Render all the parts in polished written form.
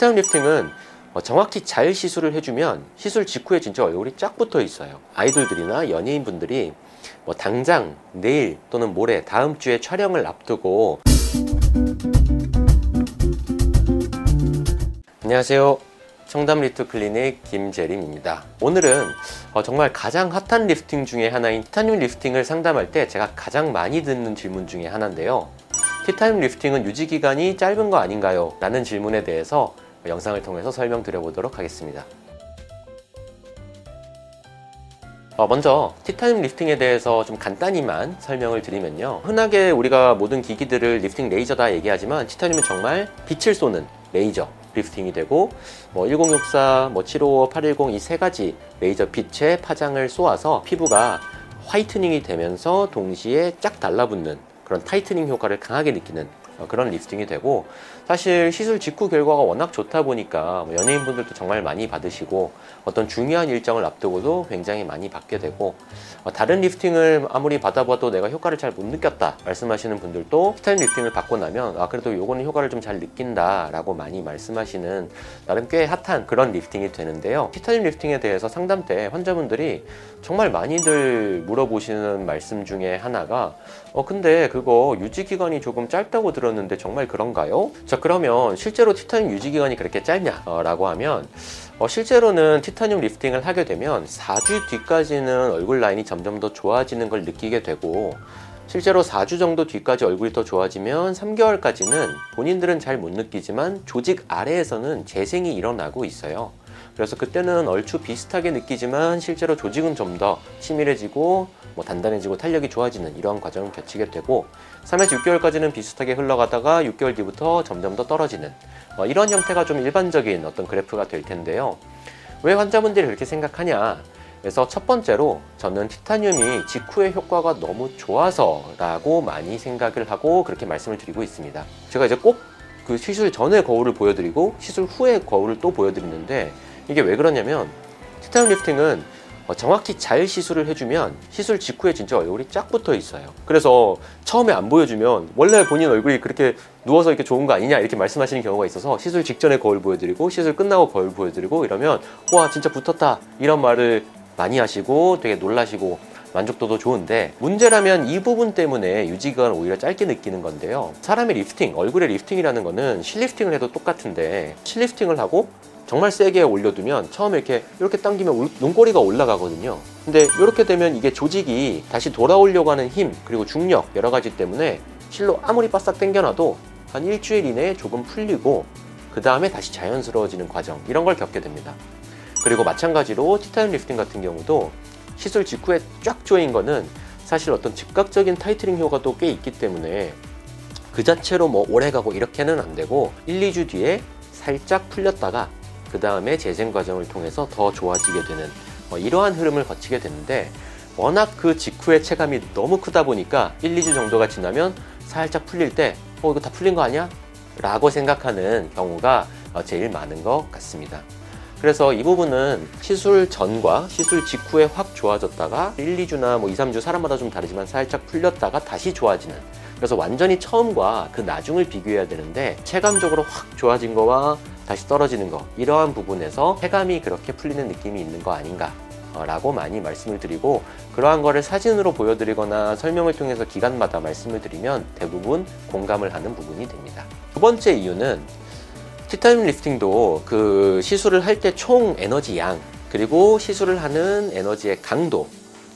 티타늄 리프팅은 정확히 잘 시술을 해주면 시술 직후에 진짜 얼굴이 쫙 붙어 있어요. 아이돌들이나 연예인분들이 당장 내일 또는 모레 다음 주에 촬영을 앞두고 안녕하세요, 청담 리프트 클리닉 김재림입니다. 오늘은 정말 가장 핫한 리프팅 중에 하나인 티타늄 리프팅을 상담할 때 제가 가장 많이 듣는 질문 중에 하나인데요, 티타늄 리프팅은 유지기간이 짧은 거 아닌가요? 라는 질문에 대해서 영상을 통해서 설명드려 보도록 하겠습니다. 먼저 티타늄 리프팅에 대해서 좀 간단히만 설명을 드리면요, 흔하게 우리가 모든 기기들을 리프팅 레이저다 얘기하지만 티타늄은 정말 빛을 쏘는 레이저 리프팅이 되고 1064, 755, 810 이 세 가지 레이저 빛의 파장을 쏘아서 피부가 화이트닝이 되면서 동시에 쫙 달라붙는 그런 타이트닝 효과를 강하게 느끼는 그런 리프팅이 되고, 사실 시술 직후 결과가 워낙 좋다 보니까 연예인분들도 정말 많이 받으시고 어떤 중요한 일정을 앞두고도 굉장히 많이 받게 되고, 다른 리프팅을 아무리 받아봐도 내가 효과를 잘 못 느꼈다 말씀하시는 분들도 티타늄 리프팅을 받고 나면 그래도 요거는 효과를 좀 잘 느낀다 라고 많이 말씀하시는 나름 꽤 핫한 그런 리프팅이 되는데요, 티타늄 리프팅에 대해서 상담 때 환자분들이 정말 많이들 물어보시는 말씀 중에 하나가 근데 그거 유지기간이 조금 짧다고 들었는데 정말 그런가요? 자, 그러면 실제로 티타늄 유지기간이 그렇게 짧냐? 라고 하면 실제로는 티타늄 리프팅을 하게 되면 4주 뒤까지는 얼굴 라인이 점점 더 좋아지는 걸 느끼게 되고, 실제로 4주 정도 뒤까지 얼굴이 더 좋아지면 3개월까지는 본인들은 잘 못 느끼지만 조직 아래에서는 재생이 일어나고 있어요. 그래서 그때는 얼추 비슷하게 느끼지만 실제로 조직은 좀 더 치밀해지고 단단해지고 탄력이 좋아지는 이러한 과정을 거치게 되고, 3에서 6개월까지는 비슷하게 흘러가다가 6개월 뒤부터 점점 더 떨어지는 이런 형태가 좀 일반적인 어떤 그래프가 될 텐데요, 왜 환자분들이 그렇게 생각하냐? 그래서 첫 번째로 저는 티타늄이 직후의 효과가 너무 좋아서 라고 많이 생각을 하고 그렇게 말씀을 드리고 있습니다. 제가 이제 꼭 그 시술 전의 거울을 보여드리고 시술 후의 거울을 또 보여드리는데, 이게 왜 그러냐면 티타늄 리프팅은 정확히 잘 시술을 해주면 시술 직후에 진짜 얼굴이 쫙 붙어 있어요. 그래서 처음에 안 보여주면 원래 본인 얼굴이 그렇게 누워서 이렇게 좋은 거 아니냐 이렇게 말씀하시는 경우가 있어서 시술 직전에 거울 보여드리고 시술 끝나고 거울 보여드리고 이러면 와 진짜 붙었다 이런 말을 많이 하시고 되게 놀라시고 만족도도 좋은데, 문제라면 이 부분 때문에 유지기간을 오히려 짧게 느끼는 건데요, 사람의 리프팅, 얼굴의 리프팅이라는 거는 실리프팅을 해도 똑같은데 실리프팅을 하고 정말 세게 올려두면 처음에 이렇게 당기면 눈꼬리가 올라가거든요. 근데 이렇게 되면 이게 조직이 다시 돌아오려고 하는 힘 그리고 중력 여러 가지 때문에 실로 아무리 바싹 당겨놔도 한 일주일 이내에 조금 풀리고 그 다음에 다시 자연스러워지는 과정, 이런 걸 겪게 됩니다. 그리고 마찬가지로 티타늄 리프팅 같은 경우도 시술 직후에 쫙 조인 거는 사실 어떤 즉각적인 타이트닝 효과도 꽤 있기 때문에 그 자체로 오래 가고 이렇게는 안 되고 1, 2주 뒤에 살짝 풀렸다가 그 다음에 재생 과정을 통해서 더 좋아지게 되는 이러한 흐름을 거치게 되는데, 워낙 그 직후의 체감이 너무 크다 보니까 1, 2주 정도가 지나면 살짝 풀릴 때 이거 다 풀린 거 아니야? 라고 생각하는 경우가 제일 많은 것 같습니다. 그래서 이 부분은 시술 전과 시술 직후에 확 좋아졌다가 1, 2주나 2, 3주 사람마다 좀 다르지만 살짝 풀렸다가 다시 좋아지는, 그래서 완전히 처음과 그 나중을 비교해야 되는데 체감적으로 확 좋아진 거와 다시 떨어지는 거, 이러한 부분에서 체감이 그렇게 풀리는 느낌이 있는 거 아닌가 라고 많이 말씀을 드리고, 그러한 거를 사진으로 보여드리거나 설명을 통해서 기간마다 말씀을 드리면 대부분 공감을 하는 부분이 됩니다. 두 번째 이유는 티타늄 리프팅도 그 시술을 할 때 총 에너지 양, 그리고 시술을 하는 에너지의 강도,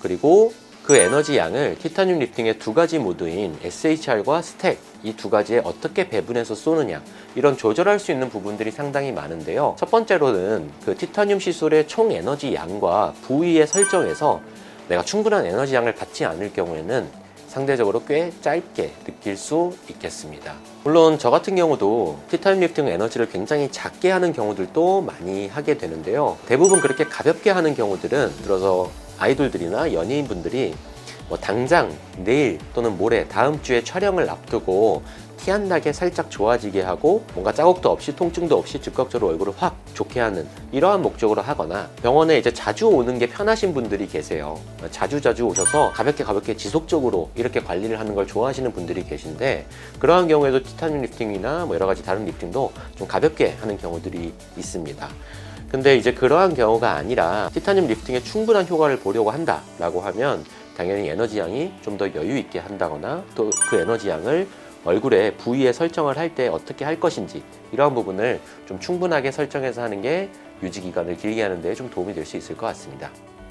그리고 그 에너지 양을 티타늄 리프팅의 두 가지 모드인 SHR과 스택, 이 두 가지에 어떻게 배분해서 쏘느냐, 이런 조절할 수 있는 부분들이 상당히 많은데요, 첫 번째로는 그 티타늄 시술의 총 에너지 양과 부위의 설정에서 내가 충분한 에너지 양을 받지 않을 경우에는 상대적으로 꽤 짧게 느낄 수 있겠습니다. 물론 저 같은 경우도 티타늄 리프팅 에너지를 굉장히 작게 하는 경우들도 많이 하게 되는데요, 대부분 그렇게 가볍게 하는 경우들은 들어서 아이돌들이나 연예인분들이 당장 내일 또는 모레 다음 주에 촬영을 앞두고 티 안 나게 살짝 좋아지게 하고 뭔가 자국도 없이 통증도 없이 즉각적으로 얼굴을 확 좋게 하는 이러한 목적으로 하거나, 병원에 이제 자주 오는 게 편하신 분들이 계세요. 자주 오셔서 가볍게 지속적으로 이렇게 관리를 하는 걸 좋아하시는 분들이 계신데, 그러한 경우에도 티타늄 리프팅이나 뭐 여러 가지 다른 리프팅도 좀 가볍게 하는 경우들이 있습니다. 근데 이제 그러한 경우가 아니라 티타늄 리프팅에 충분한 효과를 보려고 한다 라고 하면 당연히 에너지 양이 좀 더 여유 있게 한다거나, 또 그 에너지 양을 얼굴에 부위에 설정을 할 때 어떻게 할 것인지, 이러한 부분을 좀 충분하게 설정해서 하는 게 유지 기간을 길게 하는 데 좀 도움이 될 수 있을 것 같습니다.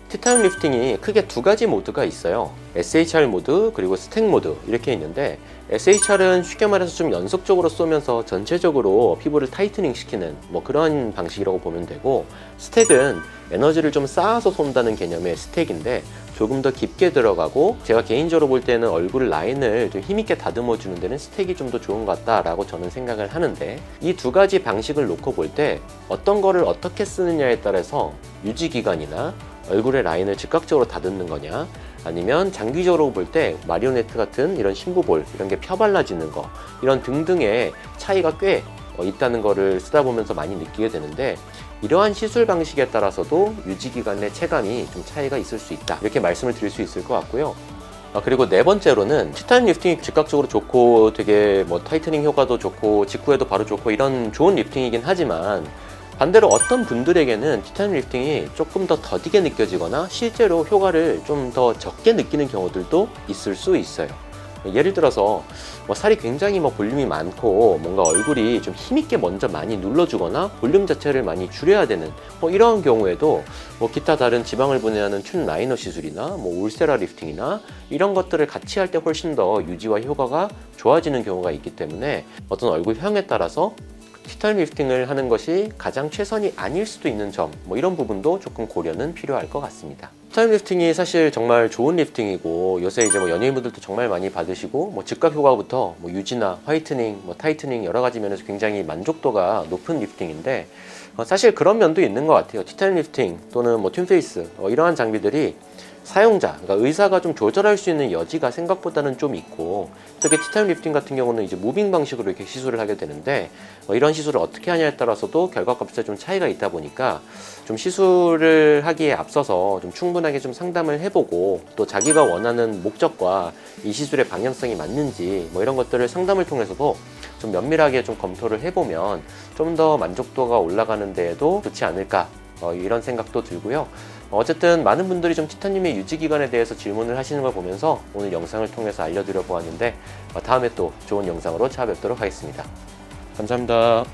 티타늄 리프팅이 크게 두 가지 모드가 있어요. SHR 모드 그리고 스택 모드 이렇게 있는데, SHR은 쉽게 말해서 좀 연속적으로 쏘면서 전체적으로 피부를 타이트닝 시키는 뭐 그런 방식이라고 보면 되고, 스택은 에너지를 좀 쌓아서 쏜다는 개념의 스택인데 조금 더 깊게 들어가고, 제가 개인적으로 볼 때는 얼굴 라인을 좀 힘있게 다듬어 주는 데는 스택이 좀 더 좋은 것 같다라고 저는 생각을 하는데, 이 두 가지 방식을 놓고 볼 때 어떤 거를 어떻게 쓰느냐에 따라서 유지 기간이나 얼굴의 라인을 즉각적으로 다듬는 거냐, 아니면 장기적으로 볼 때 마리오네트 같은 이런 심부볼 이런 게 펴발라지는 거, 이런 등등의 차이가 꽤 있다는 거를 쓰다 보면서 많이 느끼게 되는데, 이러한 시술 방식에 따라서도 유지 기간의 체감이 좀 차이가 있을 수 있다, 이렇게 말씀을 드릴 수 있을 것 같고요. 그리고 네 번째로는 티타늄 리프팅이 즉각적으로 좋고 되게 뭐 타이트닝 효과도 좋고 직후에도 바로 좋고 이런 좋은 리프팅이긴 하지만, 반대로 어떤 분들에게는 티타늄 리프팅이 조금 더 더디게 느껴지거나 실제로 효과를 좀 더 적게 느끼는 경우들도 있을 수 있어요. 예를 들어서 뭐 살이 굉장히 뭐 볼륨이 많고 뭔가 얼굴이 좀 힘있게 먼저 많이 눌러주거나 볼륨 자체를 많이 줄여야 되는 뭐 이런 경우에도 뭐 기타 다른 지방을 분해하는 튠 라이너 시술이나 뭐 울세라 리프팅이나 이런 것들을 같이 할 때 훨씬 더 유지와 효과가 좋아지는 경우가 있기 때문에, 어떤 얼굴형에 따라서 티타늄 리프팅을 하는 것이 가장 최선이 아닐 수도 있는 점, 뭐 이런 부분도 조금 고려는 필요할 것 같습니다. 티타늄 리프팅이 사실 정말 좋은 리프팅이고, 요새 이제 뭐 연예인분들도 정말 많이 받으시고, 뭐 즉각 효과부터 뭐 유지나 화이트닝, 뭐 타이트닝 여러 가지 면에서 굉장히 만족도가 높은 리프팅인데, 사실 그런 면도 있는 것 같아요. 티타늄 리프팅 또는 뭐 튠페이스 이러한 장비들이 사용자, 그러니까 의사가 좀 조절할 수 있는 여지가 생각보다는 좀 있고, 특히 티타늄 리프팅 같은 경우는 이제 무빙 방식으로 이렇게 시술을 하게 되는데, 이런 시술을 어떻게 하냐에 따라서도 결과값에 좀 차이가 있다 보니까 좀 시술을 하기에 앞서서 좀 충분하게 좀 상담을 해보고, 또 자기가 원하는 목적과 이 시술의 방향성이 맞는지 뭐 이런 것들을 상담을 통해서도 좀 면밀하게 좀 검토를 해보면 좀 더 만족도가 올라가는 데에도 좋지 않을까, 이런 생각도 들고요. 어쨌든 많은 분들이 좀 티타늄의 유지 기간에 대해서 질문을 하시는 걸 보면서 오늘 영상을 통해서 알려드려 보았는데, 다음에 또 좋은 영상으로 찾아뵙도록 하겠습니다. 감사합니다.